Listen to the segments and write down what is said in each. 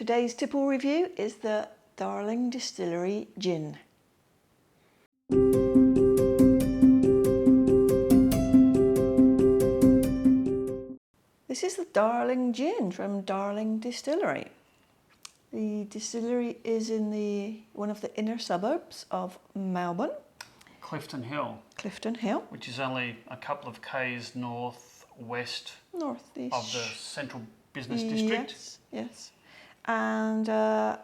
Today's tipple review is the Darling Distillery Gin. This is the Darling Gin from Darling Distillery. The distillery is in one of the inner suburbs of Melbourne. Clifton Hill. Clifton Hill. Which is only a couple of k's northwest Northeast of the central business district. Yes, yes. And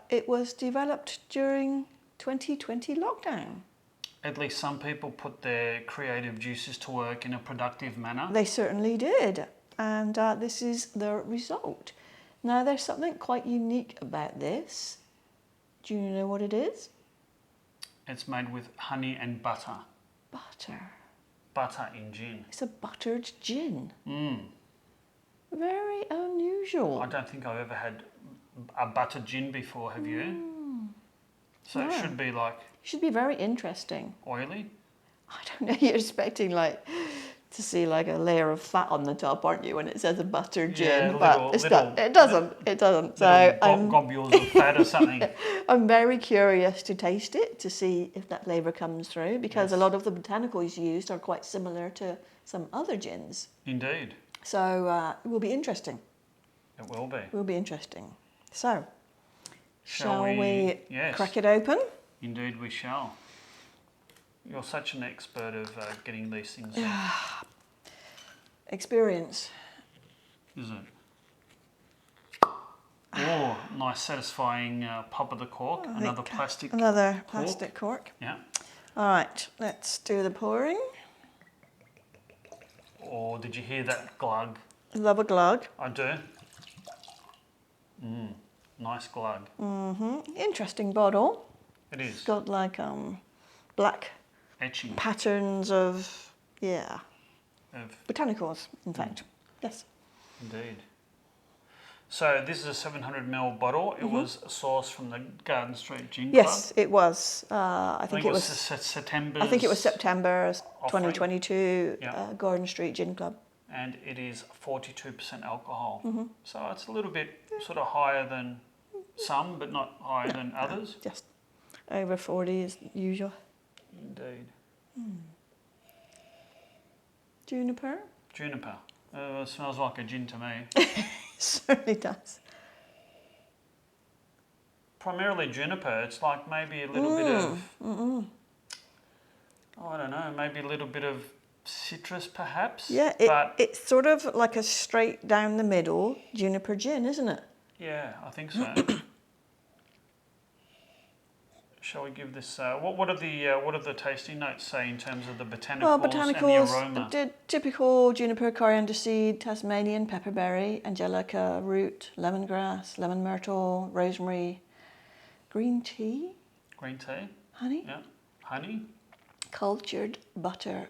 it was developed during 2020 lockdown. At least some people put their creative juices to work in a productive manner. They certainly did. And this is the result. Now, there's something quite unique about this. Do you know what it is? It's made with honey and butter. Butter. Butter in gin. It's a buttered gin. Mm. Very unusual. I don't think I've ever had a buttered gin before, have you? So no. It should be like... Should be very interesting. Oily? I don't know, you're expecting to see like a layer of fat on the top, aren't you, when it says a buttered gin? Yeah, but it doesn't. So globules of fat or something. I'm very curious to taste it, to see if that flavour comes through, because a lot of the botanicals used are quite similar to some other gins. Indeed. So it will be interesting. It will be. It will be interesting. So, shall we yes. crack it open? Indeed we shall. You're such an expert of getting these things. Experience. Is it? Oh, nice satisfying pop of the cork. Another plastic cork. Yeah. All right, let's do the pouring. Oh, did you hear that glug? Love a glug. I do. Nice glug. Interesting bottle. It is. It's got like black etching patterns of botanicals, in fact. Yes. Indeed. So this is a 700ml bottle. It was sourced from the Garden Street Gin Club. Yes, it was. I think it was September. I think it was September 2022. Garden Street Gin Club. And it is 42% alcohol. So it's a little bit sort of higher than some, but not higher than others. Just over 40 as usual. Indeed. Juniper? Juniper. Smells like a gin to me. Certainly does. Primarily juniper. It's like maybe a little bit of... I don't know, maybe a little bit of citrus perhaps. Yeah, it's sort of like a straight down the middle juniper gin, isn't it? Yeah, I think so. Shall we give this? What are the tasting notes say in terms of the botanicals and the aroma? The typical juniper, coriander seed, Tasmanian, pepperberry, angelica root, lemongrass, lemon myrtle, rosemary, green tea. Green tea. Honey. Yeah, honey. Cultured butter,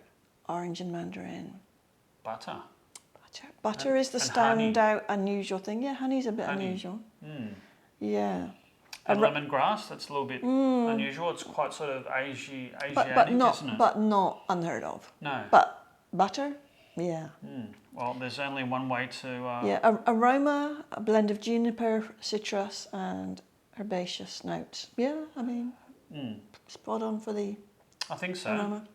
orange and mandarin. Butter. Butter is the standout unusual thing. Yeah, honey's a bit unusual. Yeah. And lemongrass, that's a little bit unusual. It's quite sort of Asiatic, isn't it? But not unheard of. No. But butter, yeah. Well, there's only one way to... Aroma, a blend of juniper, citrus and herbaceous notes. Yeah, I mean, spot on for the I think so. aroma.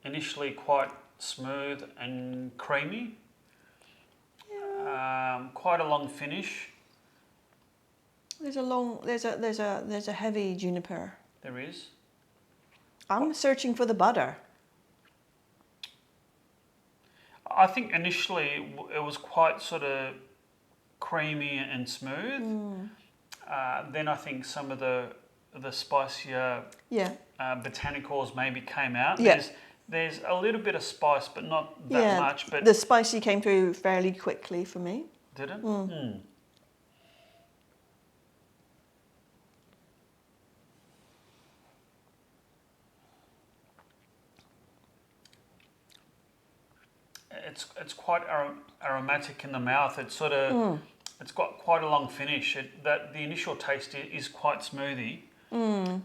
Initially quite smooth and creamy. Yeah. Quite a long finish. There's a heavy juniper. There is. I'm searching for the butter. I think initially it was quite sort of creamy and smooth. Then I think some of the spicier botanicals maybe came out. Yeah. There's a little bit of spice, but not that much. But the spicy came through fairly quickly for me. Did it? It's quite aromatic in the mouth. It's sort of It's got quite a long finish. The initial taste is quite smoothie. On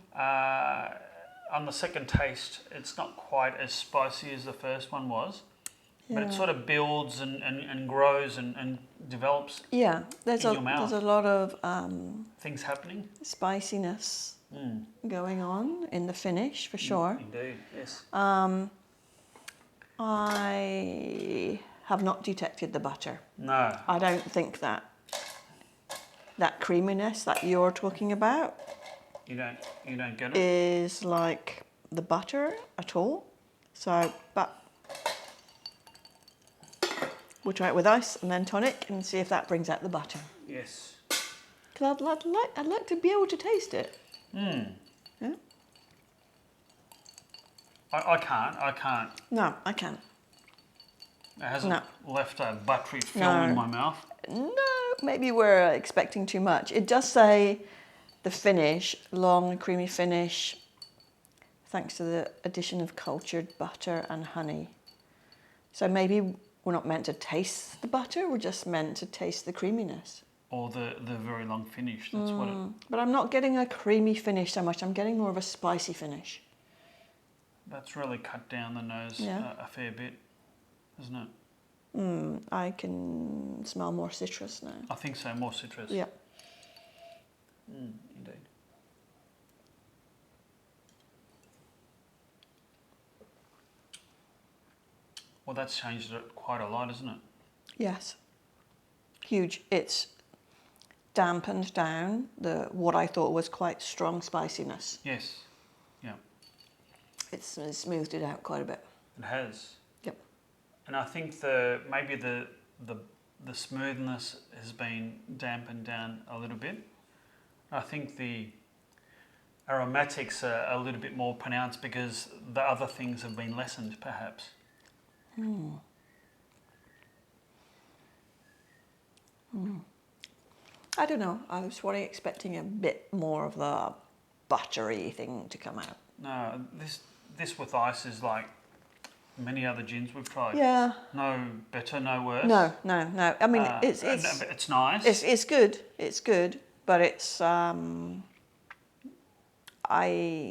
the second taste, it's not quite as spicy as the first one was. But it sort of builds and grows and develops. Yeah, there's in your mouth. There's a lot of things happening, spiciness going on in the finish for sure. Indeed, yes. I have not detected the butter. No, I don't think that creaminess that you're talking about you don't get it. is like the butter at all. So, but we'll try it with ice and then tonic and see if that brings out the butter. Yes. Because I'd like to be able to taste it. Yeah. I can't. No, I can't. It hasn't left a buttery film in my mouth. No, maybe we're expecting too much. It does say the finish, long creamy finish, thanks to the addition of cultured butter and honey. So maybe we're not meant to taste the butter, we're just meant to taste the creaminess. Or the very long finish, that's what it... But I'm not getting a creamy finish so much, I'm getting more of a spicy finish. That's really cut down the nose a fair bit, isn't it? I can smell more citrus now. I think so, more citrus. Yeah. Indeed. Well, that's changed it quite a lot, isn't it? Yes. Huge. It's dampened down what I thought was quite strong spiciness. Yes. Yeah. It's smoothed it out quite a bit. It has. Yep. And I think maybe the smoothness has been dampened down a little bit. I think the aromatics are a little bit more pronounced because the other things have been lessened, perhaps. I don't know. I was really expecting a bit more of the buttery thing to come out. No, this with ice is like many other gins we've tried. Yeah. No better, no worse. No. I mean, it's nice. It's good. It's good, but it's I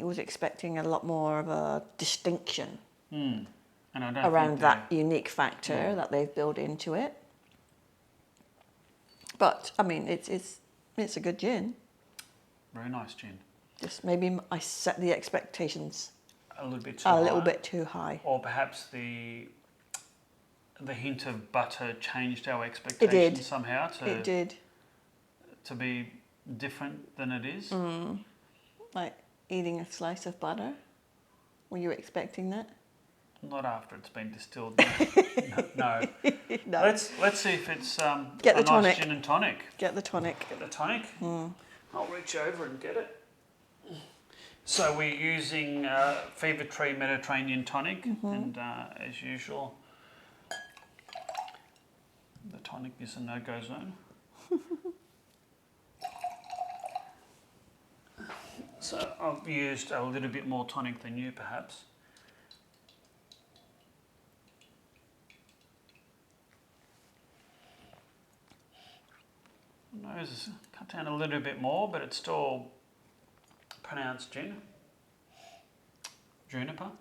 was expecting a lot more of a distinction And I don't around that unique factor that they've built into it. But I mean, it's a good gin. Very nice gin. Just maybe I set the expectations a little bit too high. Or perhaps the hint of butter changed our expectations somehow to be different than it is. Like eating a slice of butter. Were you expecting that? Not after it's been distilled. No. No. Let's see if it's Get the nice tonic. gin and tonic. Get the tonic. Get the tonic. I'll reach over and get it. So we're using Fever Tree Mediterranean tonic, and as usual, the tonic is a no-go zone. So I've used a little bit more tonic than you, perhaps. Nose is cut down a little bit more, but it's still pronounced gin. Juniper.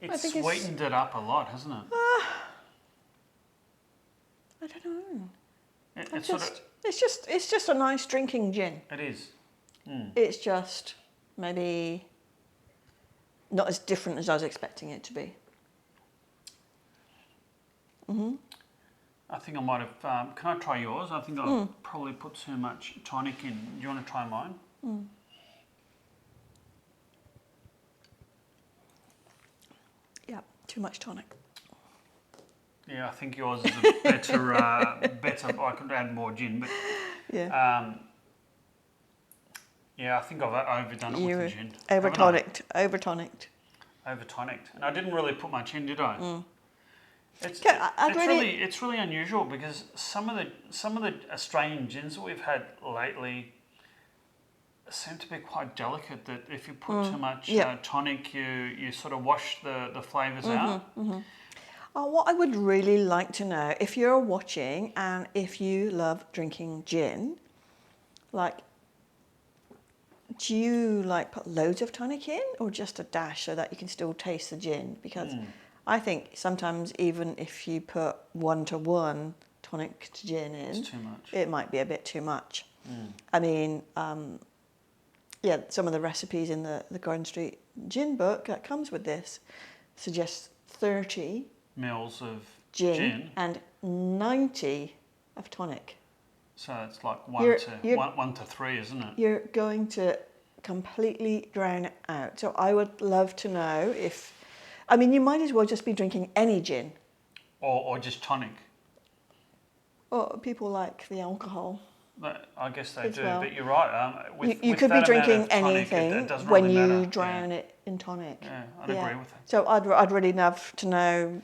It's sweetened it up a lot, hasn't it? I don't know. It's just a nice drinking gin. It is. It's just maybe not as different as I was expecting it to be. I think I might have... can I try yours? I think I've probably put too much tonic in. Do you want to try mine? Yeah, too much tonic. Yeah, I think yours is a better... I could add more gin, but... Yeah. Yeah, I think I've overdone it with the gin. Over-tonicked. Over-tonicked. And I didn't really put much in, did I? It's really unusual because some of the Australian gins that we've had lately seem to be quite delicate, that if you put too much tonic, you sort of wash the flavours out. Oh, what I would really like to know, if you're watching and if you love drinking gin, like, do you like put loads of tonic in or just a dash so that you can still taste the gin? Because I think sometimes even if you put 1-to-1 tonic to gin in, It's too much. it might be a bit too much. I mean, yeah, some of the recipes in the Garden Street gin book that comes with this suggests 30 mils of gin and 90 of tonic. So it's like 1 to 3, isn't it? You're going to completely drown it out. So I would love to know if, I mean, you might as well just be drinking any gin. Or just tonic. Or people like the alcohol. I guess they do, well. but you're right. You could be drinking anything it doesn't when really you matter. drown it in tonic. Yeah, I'd agree with that. So I'd really love to know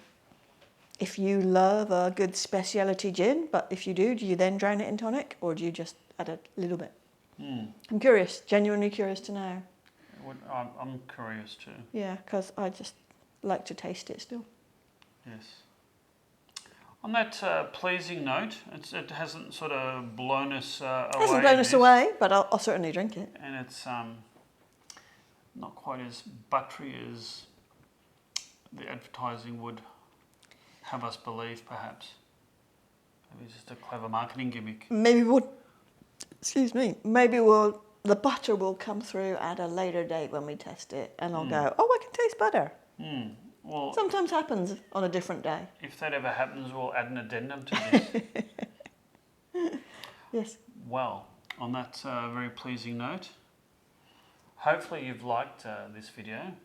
if you love a good speciality gin, but if you do you then drown it in tonic or do you just add a little bit? I'm curious, genuinely curious to know. I'm curious too. Yeah, because I just like to taste it still. Yes. On that pleasing note, it hasn't sort of blown us away. It hasn't blown us away, but I'll certainly drink it. And it's not quite as buttery as the advertising would have us believe, perhaps. Maybe it's just a clever marketing gimmick. Maybe the butter will come through at a later date when we test it, and I'll go, oh, I can taste butter. Well, sometimes happens on a different day. If that ever happens, we'll add an addendum to this. Yes. Well, on that very pleasing note, hopefully you've liked this video.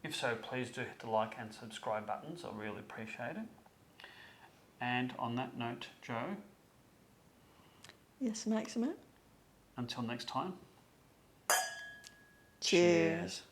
If so, please do hit the like and subscribe buttons. I'll really appreciate it. And on that note, Joe. Yes, Maxima. Until next time. Cheers.